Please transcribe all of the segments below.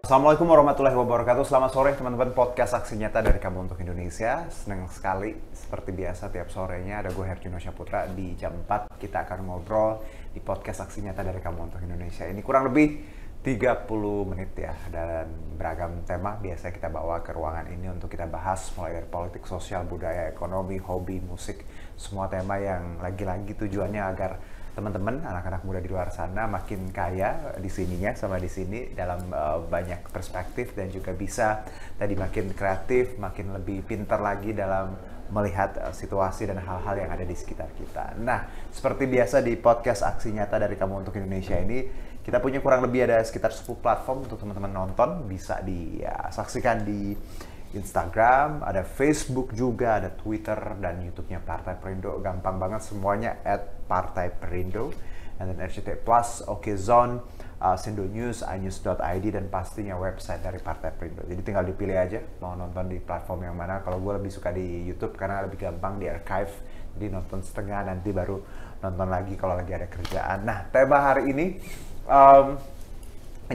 Assalamualaikum warahmatullahi wabarakatuh. Selamat sore teman-teman podcast Aksi Nyata dari Kamu Untuk Indonesia. Senang sekali seperti biasa tiap sorenya ada gue Herjuno Syaputra di jam 4 kita akan ngobrol di podcast Aksi Nyata dari Kamu Untuk Indonesia. Ini kurang lebih 30 menit ya, dan beragam tema biasa kita bawa ke ruangan ini untuk kita bahas, mulai dari politik, sosial, budaya, ekonomi, hobi, musik, semua tema yang lagi-lagi tujuannya agar teman-teman, anak-anak muda di luar sana makin kaya di sininya sama di sini dalam banyak perspektif, dan juga bisa tadi makin kreatif, makin lebih pintar lagi dalam melihat situasi dan hal-hal yang ada di sekitar kita. Nah, seperti biasa di podcast Aksi Nyata dari Kamu Untuk Indonesia ini, kita punya kurang lebih ada sekitar 10 platform untuk teman-teman nonton. Bisa disaksikan di Instagram, ada Facebook juga, ada Twitter, dan YouTube-nya Partai Perindo. Gampang banget semuanya @partai-perindo. Dan RCTI Plus, Okezone, Sindo News, inews.id, dan pastinya website dari Partai Perindo. Jadi tinggal dipilih aja mau nonton di platform yang mana. Kalau gue lebih suka di YouTube karena lebih gampang di archive. Jadi nonton setengah, nanti baru nonton lagi kalau lagi ada kerjaan. Nah, tema hari ini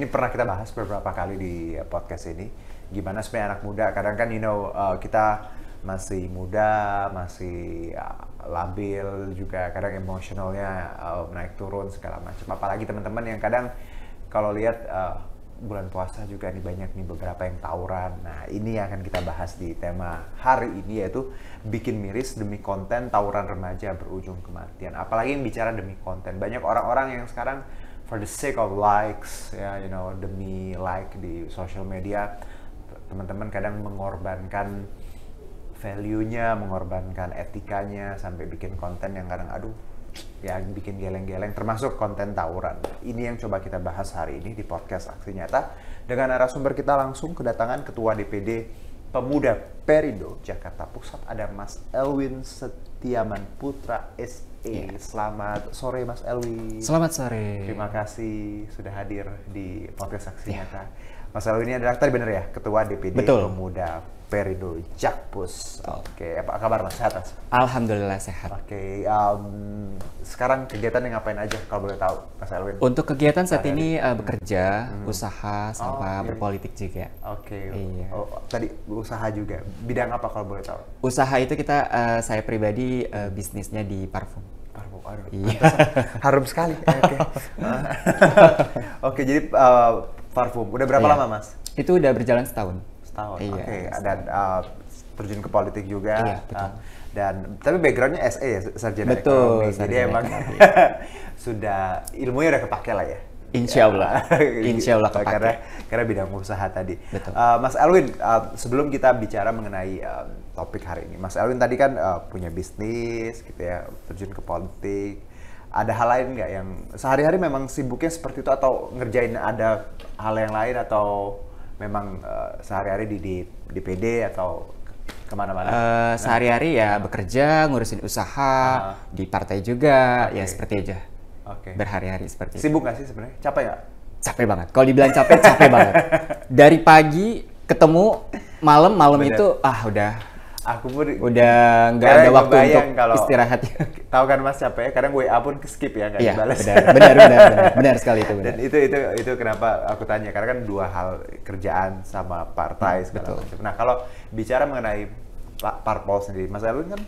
pernah kita bahas beberapa kali di podcast ini. Gimana sebenarnya anak muda, kadang kan kita masih muda, masih labil juga, kadang emosionalnya naik turun segala macam. Apalagi teman-teman yang kadang kalau lihat bulan puasa juga nih banyak nih beberapa yang tawuran. Nah, ini yang akan kita bahas di tema hari ini, yaitu bikin miris demi konten, tawuran remaja berujung kematian. Apalagi yang bicara demi konten, banyak orang-orang yang sekarang for the sake of likes ya, demi like di social media, teman-teman kadang mengorbankan value-nya, mengorbankan etikanya, sampai bikin konten yang kadang ya bikin geleng-geleng, termasuk konten tawuran. Ini yang coba kita bahas hari ini di podcast Aksi Nyata. Dengan narasumber kita langsung kedatangan Ketua DPD Pemuda Perindo Jakarta Pusat, ada Mas Elwin Setiaman Putra SE. Selamat sore Mas Elwin. Selamat sore. Terima kasih sudah hadir di podcast Aksi Nyata. Mas Elwin ini adalah, tadi benar ya, Ketua DPD Pemuda Perindo Jakpus. Oke, apa kabar Mas? Sehat Mas? Alhamdulillah sehat. Oke, sekarang kegiatannya ngapain aja kalau boleh tahu Mas Elwin? Untuk kegiatan saat ini bekerja, usaha, sama berpolitik juga. Oke. Iya. Oh, tadi usaha juga. Bidang apa kalau boleh tahu? Usaha itu saya pribadi bisnisnya di parfum. Parfum, iya. Harum sekali. Oke. Oke, jadi parfum. Udah berapa lama Mas? Itu udah berjalan setahun. Setahun. Iya, Oke. Dan terjun ke politik juga. Iya, betul. Dan tapi backgroundnya SE ya, sarjana Betul, ekonomi. Jadi emang sudah ilmunya udah kepake lah ya. Insya Allah. Insya Allah kepake. Karena bidang usaha tadi. Betul. Mas Elwin, sebelum kita bicara mengenai topik hari ini, Mas Elwin tadi kan punya bisnis gitu ya, terjun ke politik. Ada hal lain nggak yang sehari-hari memang sibuknya seperti itu, atau ngerjain ada hal yang lain, atau memang sehari-hari di DPD atau kemana-mana? Sehari-hari ya bekerja, ngurusin usaha, di partai juga, ya seperti aja. Berhari-hari seperti itu. Sibuk nggak sih sebenarnya? Capek nggak? Capek banget. Kalau dibilang capek, capek banget. Dari pagi ketemu malam itu Aku pun udah nggak ada waktu untuk istirahat. Tahu kan Mas, capek ya, kadang WA pun skip ya, nggak dibalas. Benar sekali itu. Dan itu kenapa aku tanya, karena kan dua hal, kerjaan sama partai segala macam. Nah, kalau bicara mengenai parpol sendiri, Mas Elwin kan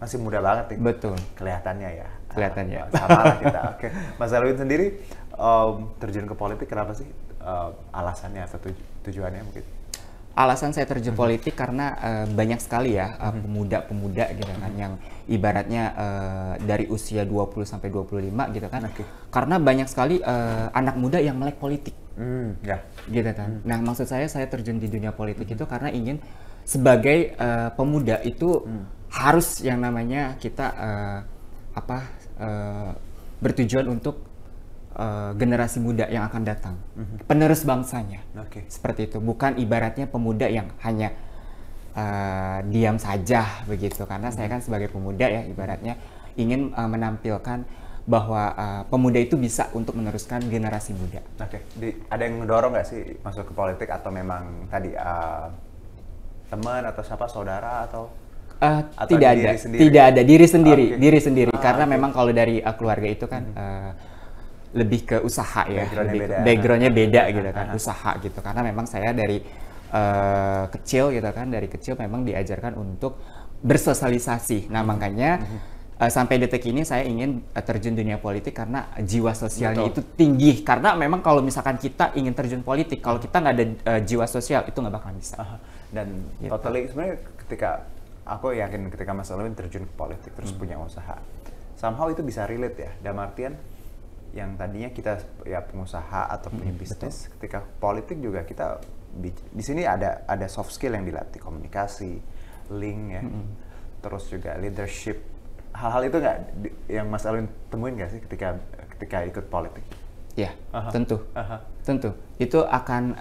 masih muda banget nih. Betul. Kelihatannya ya. Kelihatannya. Sama lah kita. Oke. Mas Elwin sendiri terjun ke politik kenapa sih? Alasannya atau tujuannya mungkin? Alasan saya terjun politik karena banyak sekali ya pemuda-pemuda gitu kan, yang ibaratnya dari usia 20 sampai 25 gitu kan. Karena banyak sekali anak muda yang melek politik. Gitu kan. Nah, maksud saya terjun di dunia politik itu karena ingin sebagai pemuda itu harus yang namanya kita bertujuan untuk generasi muda yang akan datang, penerus bangsanya, seperti itu. Bukan ibaratnya pemuda yang hanya diam saja begitu. Karena saya kan sebagai pemuda ya, ibaratnya ingin menampilkan bahwa pemuda itu bisa untuk meneruskan generasi muda. Ada yang mendorong nggak sih masuk ke politik, atau memang tadi teman atau siapa, saudara atau tidak ada diri sendiri karena memang kalau dari keluarga itu kan lebih ke usaha ya, backgroundnya beda gitu kan, usaha gitu. Karena memang saya dari kecil gitu kan, dari kecil memang diajarkan untuk bersosialisasi. Nah makanya sampai detik ini saya ingin terjun dunia politik karena jiwa sosialnya itu tinggi. Karena memang kalau misalkan kita ingin terjun politik, kalau kita nggak ada jiwa sosial itu nggak bakalan bisa. Dan gitu. Totally sebenarnya ketika aku yakin ketika Mas Alwin terjun ke politik terus punya usaha, somehow itu bisa relate ya. Dalam artian yang tadinya kita ya pengusaha atau punya bisnis, ketika politik juga kita di sini ada soft skill yang dilatih, komunikasi, link ya, terus juga leadership. Hal-hal itu nggak yang Mas Alwin temuin nggak sih ketika ikut politik? Ya, tentu. Itu akan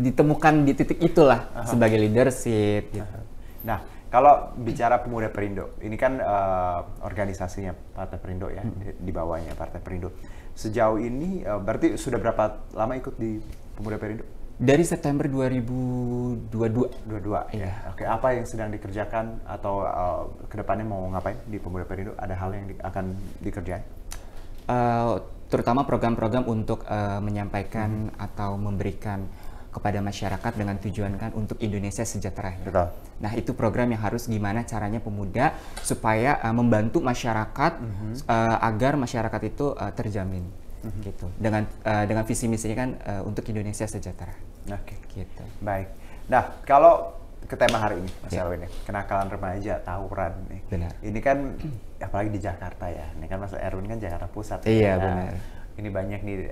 ditemukan di titik itulah sebagai leadership. Gitu. Nah, kalau bicara Pemuda Perindo, ini kan organisasinya Partai Perindo ya, di bawahnya Partai Perindo. Sejauh ini berarti sudah berapa lama ikut di Pemuda Perindo? Dari September 2022. 22 ya. Oke, apa yang sedang dikerjakan atau kedepannya mau ngapain di Pemuda Perindo? Ada hal yang akan dikerjain? Terutama program-program untuk menyampaikan atau memberikan kepada masyarakat dengan tujuan kan untuk Indonesia sejahtera. Betul. Nah itu program yang harus gimana caranya pemuda supaya membantu masyarakat agar masyarakat itu terjamin. Gitu. Dengan visi misinya kan untuk Indonesia sejahtera. Oke. Gitu. Baik. Nah kalau ke tema hari ini, Mas Erwin ya, kenakalan remaja, tawuran nih. Benar. Ini kan apalagi di Jakarta ya. Ini kan Mas Erwin kan Jakarta Pusat. Iya ya. benar. Ini banyak nih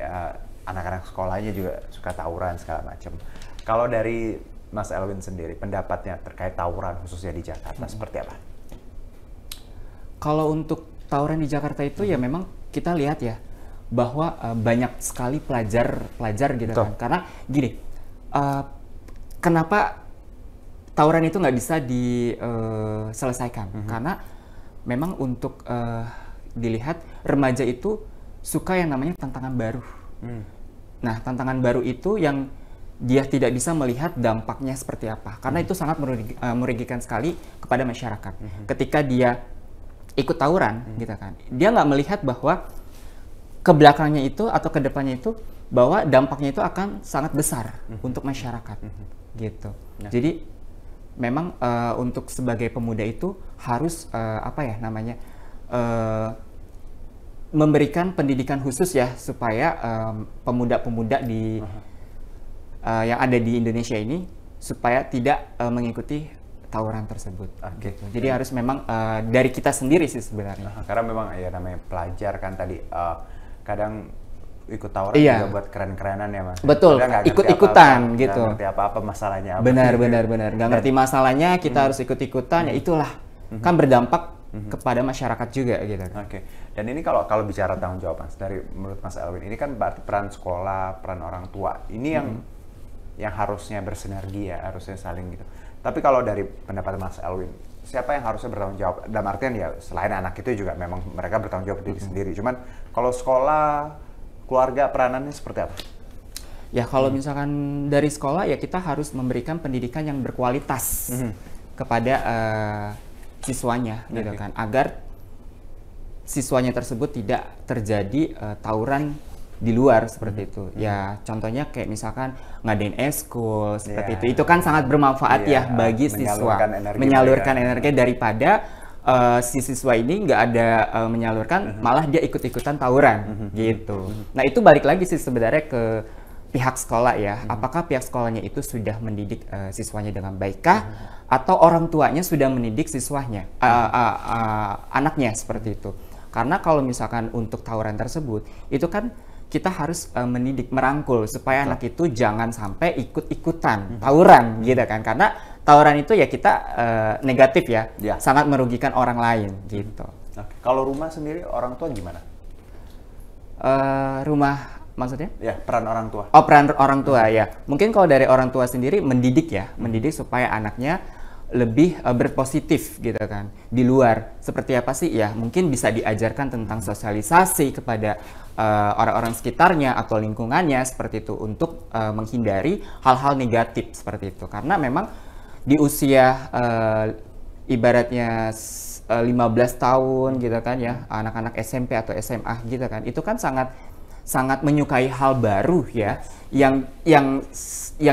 anak-anak sekolahnya juga suka tawuran segala macam. Kalau dari Mas Elwin sendiri, pendapatnya terkait tawuran khususnya di Jakarta seperti apa? Kalau untuk tawuran di Jakarta itu ya memang kita lihat ya bahwa banyak sekali pelajar gitu kan. Karena gini, kenapa tawuran itu nggak bisa diselesaikan? Karena memang untuk dilihat remaja itu suka yang namanya tantangan baru. Nah, tantangan baru itu yang dia tidak bisa melihat dampaknya seperti apa. Karena itu sangat merugikan sekali kepada masyarakat. Ketika dia ikut tawuran, gitu kan, dia nggak melihat bahwa ke belakangnya itu atau ke depannya itu bahwa dampaknya itu akan sangat besar untuk masyarakat, gitu. Jadi memang untuk sebagai pemuda itu harus memberikan pendidikan khusus ya supaya pemuda-pemuda di yang ada di Indonesia ini supaya tidak mengikuti tawuran tersebut. Gitu. Jadi harus memang dari kita sendiri sih sebenarnya. Karena memang ya namanya pelajar kan tadi kadang ikut tawuran juga buat keren-kerenan ya Mas. Betul, ikut-ikutan gitu. Nggak ngerti apa-apa masalahnya. Benar. Nggak ngerti masalahnya, kita harus ikut-ikutan, ya itulah. Kan berdampak kepada masyarakat juga gitu. Oke. Dan ini kalau bicara tanggung jawab Mas, dari menurut Mas Elwin, ini kan berarti peran sekolah, peran orang tua. Ini yang harusnya bersinergi ya, harusnya saling gitu. Tapi kalau dari pendapat Mas Elwin, siapa yang harusnya bertanggung jawab? Dalam artian ya selain anak itu juga memang mereka bertanggung jawab diri sendiri. Cuman kalau sekolah, keluarga, peranannya seperti apa? Ya kalau misalkan dari sekolah ya kita harus memberikan pendidikan yang berkualitas kepada siswanya gitu kan, agar siswanya tersebut tidak terjadi tawuran di luar seperti itu. Ya contohnya kayak misalkan ngadain eskul seperti itu kan sangat bermanfaat ya bagi siswa, menyalurkan energi daripada si siswa ini nggak ada menyalurkan, malah dia ikut-ikutan tawuran gitu. Nah itu balik lagi sih sebenarnya ke pihak sekolah ya, apakah pihak sekolahnya itu sudah mendidik siswanya dengan baikkah, atau orang tuanya sudah mendidik siswanya, anaknya seperti itu. Karena kalau misalkan untuk tawuran tersebut, itu kan kita harus mendidik, merangkul supaya anak itu jangan sampai ikut-ikutan tawuran gitu kan. Karena tawuran itu ya kita negatif ya, sangat merugikan orang lain gitu. Kalau rumah sendiri orang tua gimana? Rumah maksudnya? Ya, peran orang tua. Oh, peran orang tua ya. Mungkin kalau dari orang tua sendiri mendidik ya, mendidik supaya anaknya lebih berpositif gitu kan. Di luar seperti apa sih ya? Mungkin bisa diajarkan tentang sosialisasi kepada orang-orang sekitarnya atau lingkungannya seperti itu untuk menghindari hal-hal negatif seperti itu. Karena memang di usia ibaratnya 15 tahun gitu kan ya, anak-anak SMP atau SMA gitu kan, itu kan sangat sangat menyukai hal baru ya, yang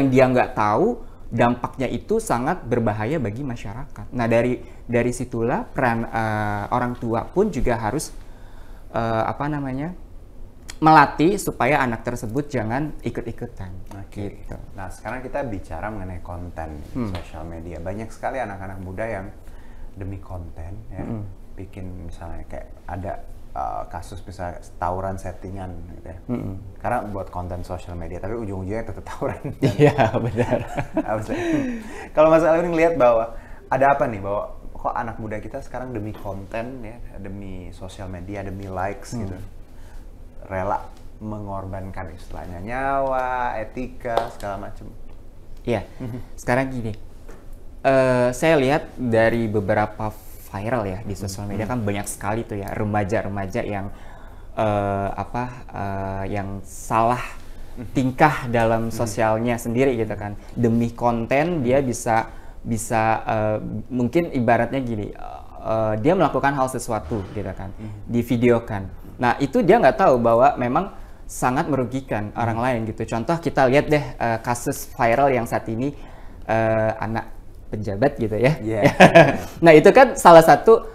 dia nggak tahu dampaknya itu sangat berbahaya bagi masyarakat. Nah dari situlah peran orang tua pun juga harus melatih supaya anak tersebut jangan ikut-ikutan. Gitu. Nah sekarang kita bicara mengenai konten sosial media. Banyak sekali anak-anak muda yang demi konten ya bikin misalnya kayak ada kasus misalnya tawuran settingan gitu ya. Karena buat konten sosial media tapi ujung-ujungnya tetap tawuran. Iya benar. Kalau Mas Elwin ngelihat bahwa ada apa nih bahwa kok anak muda kita sekarang demi konten ya, demi sosial media, demi likes gitu, rela mengorbankan istilahnya nyawa, etika, segala macam. Iya, sekarang gini, saya lihat dari beberapa viral ya di sosial media kan banyak sekali tuh ya remaja-remaja yang yang salah tingkah dalam sosialnya sendiri gitu kan, demi konten dia bisa mungkin ibaratnya gini, dia melakukan hal sesuatu gitu kan, divideokan. Nah itu dia nggak tahu bahwa memang sangat merugikan orang lain gitu. Contoh kita lihat deh kasus viral yang saat ini anak pejabat gitu ya. Nah itu kan salah satu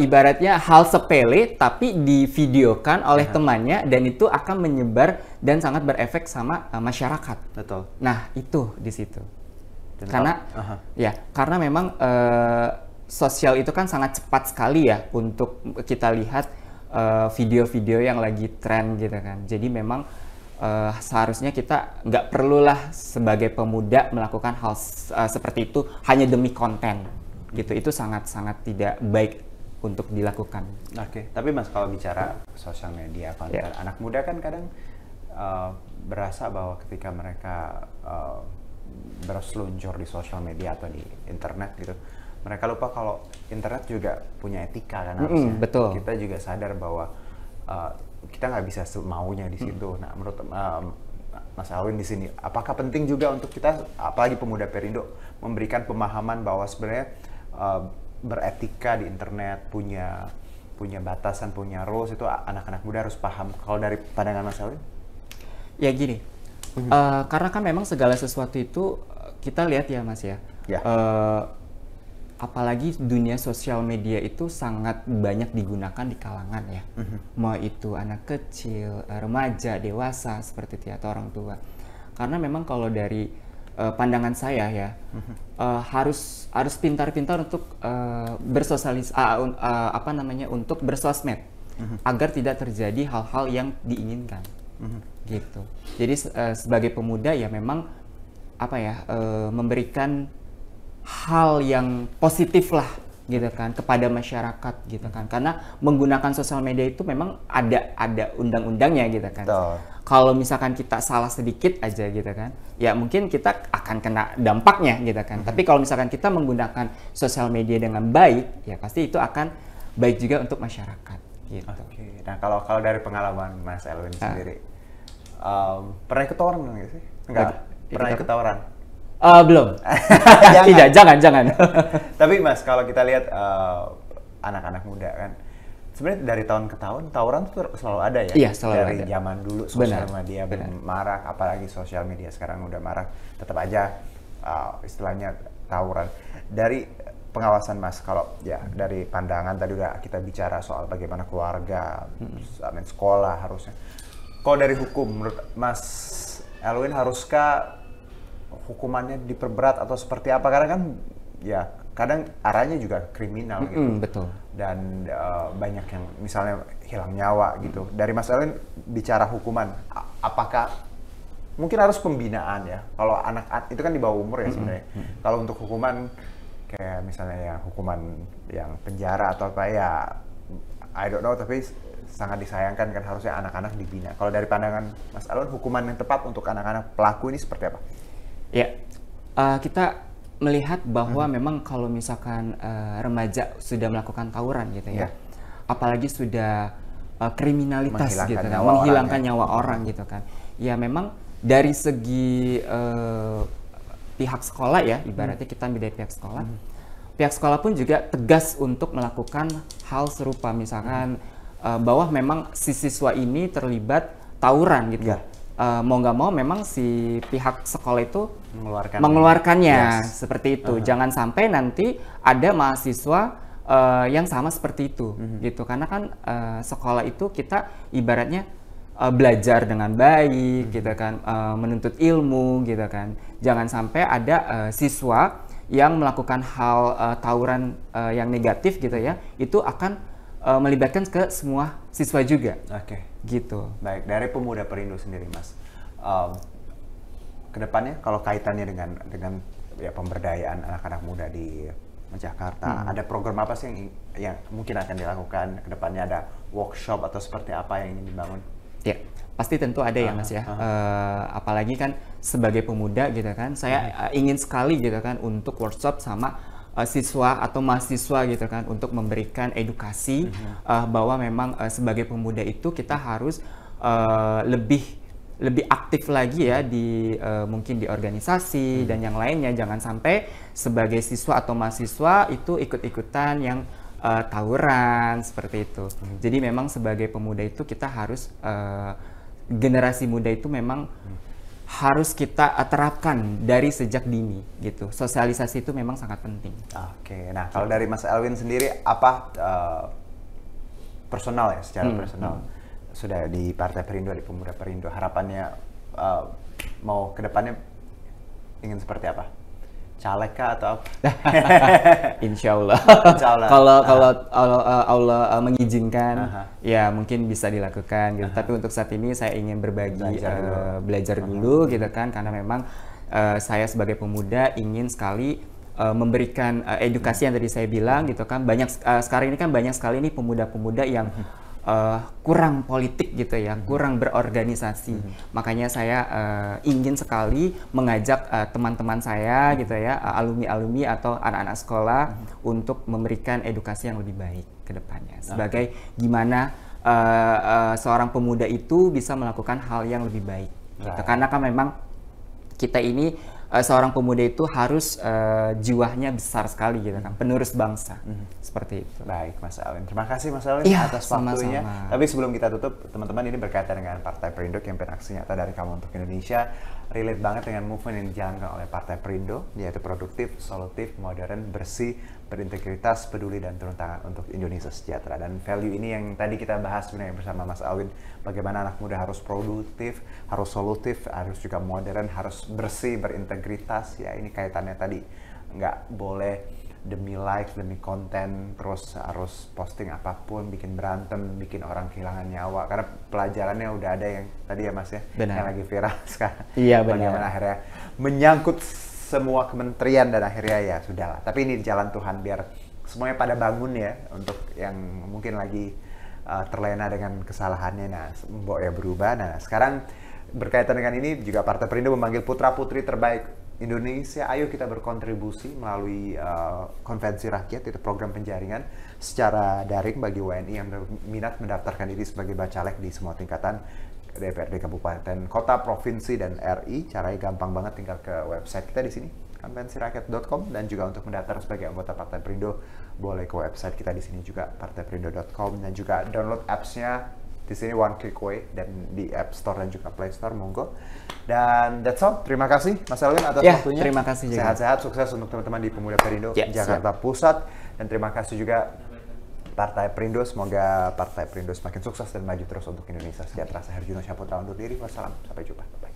ibaratnya hal sepele tapi divideokan oleh temannya dan itu akan menyebar dan sangat berefek sama masyarakat. Betul. Nah itu di situ. Karena memang sosial itu kan sangat cepat sekali ya untuk kita lihat video-video yang lagi tren gitu kan. Jadi memang seharusnya kita nggak perlulah sebagai pemuda melakukan hal seperti itu hanya demi konten gitu. Itu sangat-sangat tidak baik untuk dilakukan. Oke, tapi Mas kalau bicara sosial media konten, anak muda kan kadang berasa bahwa ketika mereka berseluncur di sosial media atau di internet gitu, mereka lupa kalau internet juga punya etika kan harusnya. Betul. Kita juga sadar bahwa kita nggak bisa semaunya di situ. Nah, menurut Mas Elwin di sini, apakah penting juga untuk kita, apalagi pemuda Perindo, memberikan pemahaman bahwa sebenarnya beretika di internet, punya batasan, punya rules, itu anak-anak muda harus paham. Kalau dari pandangan Mas Elwin? Ya gini, karena kan memang segala sesuatu itu kita lihat ya Mas ya. Apalagi dunia sosial media itu sangat banyak digunakan di kalangan ya. Mau itu anak kecil, remaja, dewasa seperti itu atau orang tua. Karena memang kalau dari pandangan saya ya, harus pintar-pintar untuk untuk bersosmed agar tidak terjadi hal-hal yang diinginkan. Gitu. Jadi sebagai pemuda ya memang memberikan hal yang positif lah gitu kan kepada masyarakat gitu kan, karena menggunakan sosial media itu memang ada undang-undangnya gitu kan. Kalau misalkan kita salah sedikit aja gitu kan ya mungkin kita akan kena dampaknya gitu kan. Tapi kalau misalkan kita menggunakan sosial media dengan baik ya pasti itu akan baik juga untuk masyarakat gitu. Nah kalau dari pengalaman Mas Elwin sendiri, pernah ikut tawuran nggak sih? Enggak, pernah ikut tawuran? Belum. Tidak, jangan. Tapi Mas, kalau kita lihat anak-anak muda kan, sebenarnya dari tahun ke tahun tawuran itu selalu ada ya. Iya, selalu dari ada. Zaman dulu sosial media belum marak, apalagi sosial media sekarang udah marak, tetap aja istilahnya tawuran. Dari pengawasan Mas, kalau ya dari pandangan tadi udah kita bicara soal bagaimana keluarga, sekolah harusnya. Kalau dari hukum, menurut Mas Elwin haruskah hukumannya diperberat atau seperti apa? Karena kan ya kadang arahnya juga kriminal gitu. Betul. Dan banyak yang misalnya hilang nyawa gitu. Dari Mas Elwin bicara hukuman, apakah mungkin harus pembinaan ya? Kalau anak itu kan di bawah umur ya sebenarnya. Kalau untuk hukuman kayak misalnya ya hukuman yang penjara atau apa ya, I don't know, tapi sangat disayangkan kan harusnya anak-anak dibina. Kalau dari pandangan Mas Elwin, hukuman yang tepat untuk anak-anak pelaku ini seperti apa? Ya, kita melihat bahwa memang kalau misalkan remaja sudah melakukan tawuran gitu ya, apalagi sudah kriminalitas gitu kan, menghilangkan nyawa orang gitu kan, ya memang dari segi pihak sekolah ya, ibaratnya kita ambil dari pihak sekolah, pihak sekolah pun juga tegas untuk melakukan hal serupa, misalkan bahwa memang si siswa ini terlibat tawuran gitu. Mau nggak mau memang si pihak sekolah itu mengeluarkannya seperti itu. Jangan sampai nanti ada mahasiswa yang sama seperti itu gitu, karena kan sekolah itu kita ibaratnya belajar dengan baik gitu kan, menuntut ilmu gitu kan. Jangan sampai ada siswa yang melakukan hal tawuran yang negatif gitu ya, itu akan melibatkan ke semua siswa juga. Gitu. Baik, dari Pemuda Perindo sendiri, Mas, kedepannya kalau kaitannya dengan ya pemberdayaan anak-anak muda di Jakarta, ada program apa sih yang mungkin akan dilakukan kedepannya? Ada workshop atau seperti apa yang ingin dibangun? Ya, pasti tentu ada ya, Mas ya. Apalagi kan sebagai pemuda gitu kan, saya ingin sekali gitu kan untuk workshop sama siswa atau mahasiswa gitu kan, untuk memberikan edukasi bahwa memang sebagai pemuda itu kita harus lebih aktif lagi ya di mungkin di organisasi dan yang lainnya. Jangan sampai sebagai siswa atau mahasiswa itu ikut-ikutan yang tawuran seperti itu. Jadi memang sebagai pemuda itu kita harus generasi muda itu memang harus kita terapkan dari sejak dini gitu. Sosialisasi itu memang sangat penting. Nah kalau dari Mas Elwin sendiri apa personal ya, secara personal sudah di Partai Perindo, di Pemuda Perindo, harapannya mau kedepannya ingin seperti apa? Caleg kah atau apa? Insya Allah. Kalau Allah mengizinkan, ya mungkin bisa dilakukan gitu. Tapi untuk saat ini saya ingin berbagi, belajar dulu gitu kan, karena memang saya sebagai pemuda ingin sekali memberikan edukasi yang tadi saya bilang gitu kan. Sekarang ini kan banyak sekali nih pemuda-pemuda yang kurang politik gitu ya, kurang berorganisasi. Makanya saya ingin sekali mengajak teman-teman saya gitu ya, alumni-alumni atau anak-anak sekolah untuk memberikan edukasi yang lebih baik ke depannya. Sebagai gimana seorang pemuda itu bisa melakukan hal yang lebih baik. Gitu. Karena kan memang kita ini seorang pemuda itu harus jiwanya besar sekali gitu kan, penerus bangsa. Seperti itu. Baik, Mas Elwin. Terima kasih Mas Elwin atas waktunya. Tapi sebelum kita tutup, teman-teman, ini berkaitan dengan Partai Perindo, kampanye aksi nyata dari Kamu untuk Indonesia. Relate banget dengan movement yang dijalankan oleh Partai Perindo, yaitu produktif, solutif, modern, bersih, berintegritas, peduli, dan turun tangan untuk Indonesia sejahtera. Dan value ini yang tadi kita bahas sebenarnya bersama Mas Elwin, bagaimana anak muda harus produktif, harus solutif, harus juga modern, harus bersih, berintegritas. Ya, ini kaitannya tadi, nggak boleh demi likes, demi konten, terus harus posting apapun, bikin berantem, bikin orang kehilangan nyawa. Karena pelajarannya udah ada yang tadi ya Mas ya, yang lagi viral sekarang. Iya, benar. Bagaimana akhirnya menyangkut semua kementerian dan akhirnya ya sudahlah. Tapi ini jalan Tuhan, biar semuanya pada bangun ya, untuk yang mungkin lagi terlena dengan kesalahannya. Nah, mbok ya berubah. Nah, sekarang berkaitan dengan ini juga Partai Perindo memanggil putra-putri terbaik Indonesia, ayo kita berkontribusi melalui konvensi rakyat, itu program penjaringan secara daring bagi WNI yang berminat mendaftarkan diri sebagai bacalek di semua tingkatan DPRD Kabupaten, Kota, Provinsi, dan RI. Caranya gampang banget, tinggal ke website kita di sini, konvensirakyat.com, dan juga untuk mendaftar sebagai anggota Partai Perindo boleh ke website kita di sini juga, partaiperindo.com, dan juga download apps-nya di sini one click away, dan di App Store dan juga Play Store, monggo. Dan that's all. Terima kasih Mas Elwin atas waktunya. Terima kasih juga. Sehat-sehat, sukses untuk teman-teman di Pemuda Perindo Jakarta Pusat, dan terima kasih juga Partai Perindo. Semoga Partai Perindo semakin sukses dan maju terus untuk Indonesia sejahtera. Saya Herjunot Syaputra undur diri. Wassalam, sampai jumpa. Bye.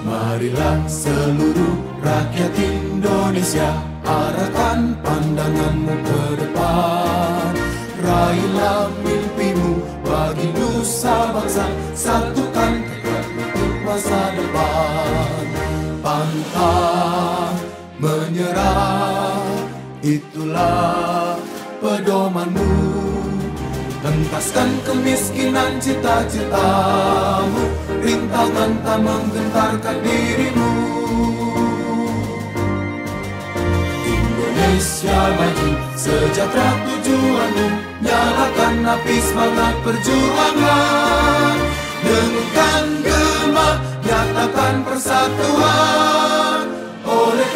Marilah seluruh rakyat Indonesia, arahkan pandanganmu ke depan. Raihlah mimpimu bagi nusa bangsa, satukan tekad untuk masa depan. Pantang menyerah, itulah pedomanmu. Hentaskan kemiskinan cita-citamu, rintangan tak menggentarkan dirimu. Indonesia maju, sejahtera tujuanmu, nyalakan api semangat perjuangan. Dengarkan gema, nyatakan persatuan oleh